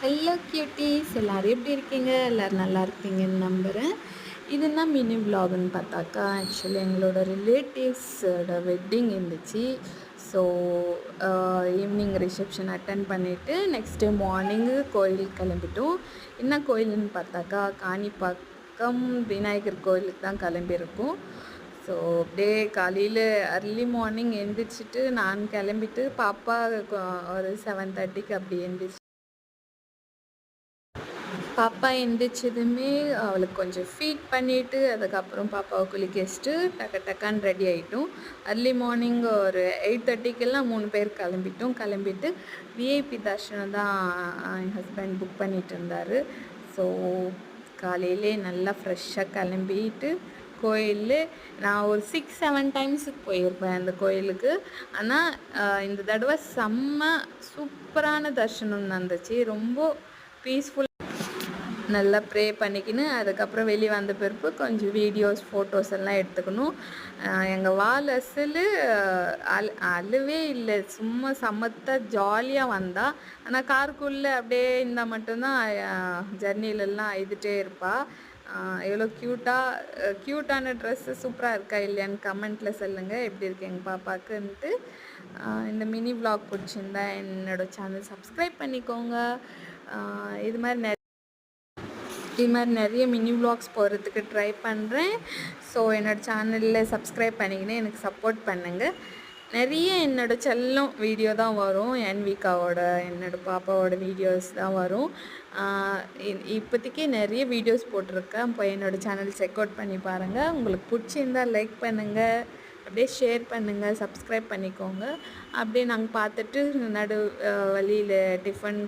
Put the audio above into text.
Hello cuties எல்லாரும் எப்படி இருக்கீங்க? எல்லோரும் நல்லா இருப்பீங்கன்னு நம்புகிறேன். இது என்ன மினி விலாகுன்னு பார்த்தாக்கா, ஆக்சுவலி எங்களோட ரிலேட்டிவ்ஸோட வெட்டிங் இருந்துச்சு. ஸோ ஈவினிங் ரிசப்ஷன் அட்டன் பண்ணிவிட்டு நெக்ஸ்ட் டே மார்னிங்கு கோயிலுக்கு கிளம்பிட்டோம். என்ன கோயிலுன்னு பார்த்தாக்கா, காணிப்பாக்கம் விநாயகர் கோயிலுக்கு தான் கிளம்பியிருக்கோம். ஸோ அப்படியே காலையில் அர்லி மார்னிங் எழுந்திரிச்சிட்டு நான் கிளம்பிட்டு பாப்பா ஒரு 7:30க்கு அப்படி எழுந்திரிச்சு பாப்பா எந்திரிச்சதுமே அவளுக்கு கொஞ்சம் ஃபீட் பண்ணிவிட்டு அதுக்கப்புறம் பாப்பாவை குளிக்க வச்சுட்டு டக்கான்னு ரெடி ஆகிட்டோம். அர்லி மார்னிங் ஒரு 8:30க்கெல்லாம் 3 பேர் கிளம்பிட்டு விஐபி தர்ஷனம் தான் என் ஹஸ்பண்ட் புக் பண்ணிட்டு இருந்தார். ஸோ காலையிலே நல்லா ஃப்ரெஷ்ஷாக கிளம்பிட்டு கோயில் நான் ஒரு 6-7 டைம்ஸுக்கு போயிருப்பேன் அந்த கோயிலுக்கு. ஆனால் இந்த தடவை செம்ம சூப்பரான தர்ஷனம் நடந்துச்சு. ரொம்ப பீஸ்ஃபுல். நல்லா ப்ரே பண்ணிக்கின்னு அதுக்கப்புறம் வெளியே வந்த பிறப்பு கொஞ்சம் வீடியோஸ் ஃபோட்டோஸ் எல்லாம் எடுத்துக்கணும். எங்கள் வால் அசல் அழுவே இல்லை, சும்மா சமத்தாக ஜாலியாக வந்தா. ஆனால் காருக்குள்ளே அப்படியே இருந்தால் மட்டும்தான் ஜர்னிலெல்லாம் அழுதுகிட்டே இருப்பாள். எவ்வளோ க்யூட்டான ட்ரெஸ்ஸு சூப்பராக இருக்கா இல்லையான்னு கமெண்ட்டில் சொல்லுங்கள் எப்படி இருக்கு எங்கள் பாப்பாவுக்குன்ட்டு. இந்த மினி விலாக் பிடிச்சிருந்தா என்னோடய சேனல் சப்ஸ்கிரைப் பண்ணிக்கோங்க. இது மாதிரி நிறைய மினி விலாக்ஸ் போடுறதுக்கு ட்ரை பண்ணுறேன். ஸோ என்னோடய சேனலில் சப்ஸ்கிரைப் பண்ணிக்கின்னு எனக்கு சப்போர்ட் பண்ணுங்கள். நிறைய என்னோடய செல்லம் வீடியோ தான் வரும். என்விகாவோட என்னோடய பாப்பாவோட வீடியோஸ் தான் வரும். இப்போதைக்கு நிறைய வீடியோஸ் போட்டிருக்கேன். இப்போ என்னோடய சேனல் செக் அவுட் பண்ணி பாருங்கள். உங்களுக்கு பிடிச்சிருந்தால் லைக் பண்ணுங்கள், அப்படியே ஷேர் பண்ணுங்கள், சப்ஸ்கிரைப் பண்ணிக்கோங்க. அப்படியே நாங்கள் பார்த்துட்டு வழியில் டிஃபன்